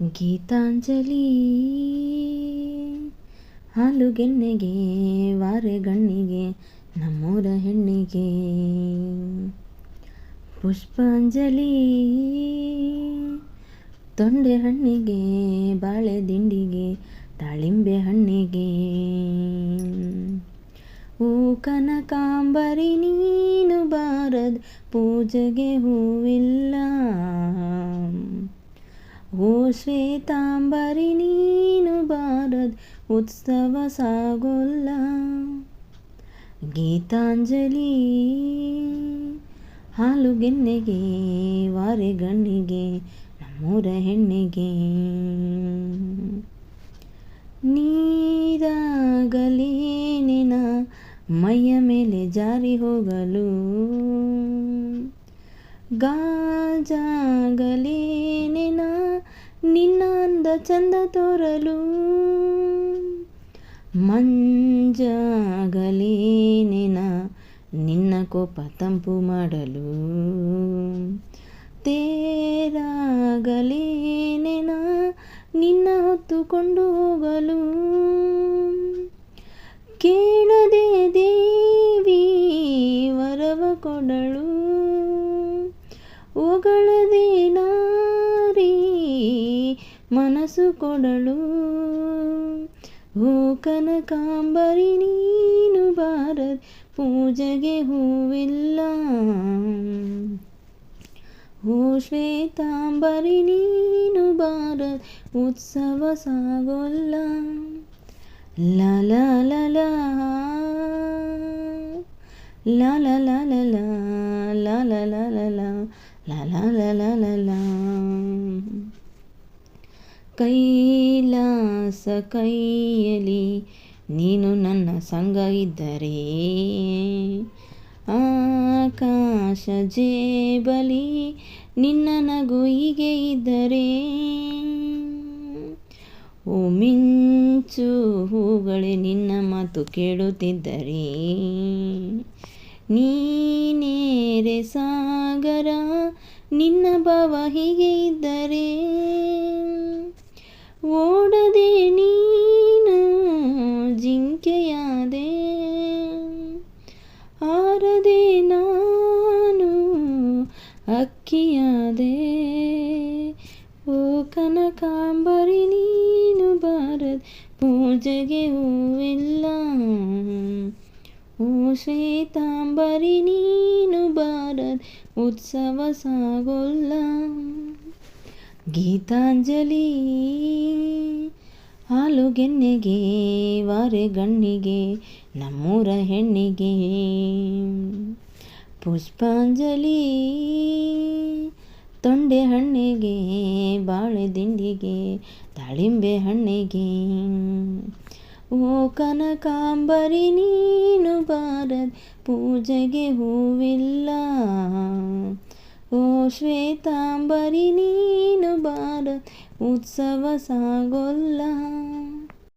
ಗೀತಾಂಜಲಿ ಹಾಲುಗೆನ್ನೆಗೆ ವಾರೆಗಣ್ಣಿಗೆ ನಮ್ಮೂರ ಹೆಣ್ಣಿಗೆ ಪುಷ್ಪಾಂಜಲಿ ತೊಂಡೆ ಹಣ್ಣಿಗೆ ಬಾಳೆ ದಿಂಡಿಗೆ ದಾಳಿಂಬೆ ಹಣ್ಣಿಗೆ ಓ ಕನಕಾಂಬರಿ ನೀನು ಬಾರದ್ ಪೂಜೆಗೆ ಹೂವಿಲ್ಲ, ಓ ಶ್ವೇತಾಂಬರಿ ನೀನು ಬಾರದ್ ಉತ್ಸವ ಸಾಗೋಲ್ಲ. ಗೀತಾಂಜಲಿ ಹಾಲುಗೆನ್ನೆಗೆ ವಾರೆಗಣ್ಣಿಗೆ ನಮ್ಮೂರ ಹೆಣ್ಣಿಗೆ ನೀರಾಗಲೇನಿನ ಮೈಯ ಮೇಲೆ ಜಾರಿ ಹೋಗಲು, ಗಾಜಾಗಲೇನಿನ ನಿನ್ನ ಅಂದ ಚಂದ ತೋರಲು, ಮಂಜಾಗಲೇನಿನ ನಿನ್ನ ಕೋಪ ತಂಪು ಮಾಡಲು, ತೇರಾಗಲೇನಿನ ನಿನ್ನ ಹೊತ್ತುಕೊಂಡು ಹೋಗಲು, ಕೇಳದೆ ದೇವಿ ವರವ ಕೊಡಳು, ಹೊಗಳದೆ ನಾರಿ ಮನಸ್ಸು ಕೊಡಳು. ಓ ಕನಕಾಂಬರಿ ನೀನು ಬಾರದ್ ಪೂಜೆಗೆ ಹೂವಿಲ್ಲ, ಓ ಶ್ವೇತಾಂಬರಿ ನೀನು ಬಾರದ್ ಉತ್ಸವ ಸಾಗೋಲ್ಲ. ಲಾ ಲಾ ಲಾ ಲಾ ಲಾ ಲಾ ಲಾ ಲಾ ಲಾ ಲಾ ಲಾ ಲಾ ಲಾ ಲಾ ಲಾ ಲಾ ಲಾ ಲಾ ಲಾ. ಕೈಲಾಸ ಕೈಯಲಿ ನೀನು ನನ್ನ ಸಂಗ ಇದ್ದರೆ, ಆಕಾಶ ಜೇಬಲಿ ನಿನ್ನ ನಗು ಹೀಗೆ ಇದ್ದರೆ, ಓ ಮಿಂಚು ಹೂಗಳೇ ನಿನ್ನ ಮಾತು ಕೇಳುತ್ತಿದ್ದರೆ, ನೀನೇರೆ ಸಾಗರ ನಿನ್ನ ಭಾವ ಹೀಗೆ ಇದ್ದರೆ, ಓಡದೆ ನೀನು ಜಿಂಕೆಯಾದೆ, ಹಾರದೆ ನಾನು ಅಕ್ಕಿಯಾದೆ. ಓ ಕನಕಾಂಬರಿ ನೀನು ಬಾರದ್ ಪೂಜೆಗೆ ಹೂವಿಲ್ಲ, ಓ ಶ್ವೇತಾಂಬರಿ ನೀನು ಬಾರದ್ ಉತ್ಸವ ಸಾಗೋಲ್ಲ. ಗೀತಾಂಜಲಿ ಹಾಲುಗೆನ್ನೆಗೆ ವಾರೆಗಣ್ಣಿಗೆ ನಮ್ಮೂರ ಹೆಣ್ಣಿಗೆ ಪುಷ್ಪಾಂಜಲಿ ತೊಂಡೆ ಹಣ್ಣಿಗೆ ಬಾಳೆ ದಿಂಡಿಗೆ ದಾಳಿಂಬೆ ಹಣ್ಣಿಗೆ ಓ ಕನಕಾಂಬರಿ ನೀನು ಬಾರದ್ ಪೂಜೆಗೆ ಹೂವಿಲ್ಲ, ಓ ಶ್ವೇತಾಂಬರಿ ನೀನು ಬಾರದ್ ಉತ್ಸವ ಸಾಗೋಲ್ಲ.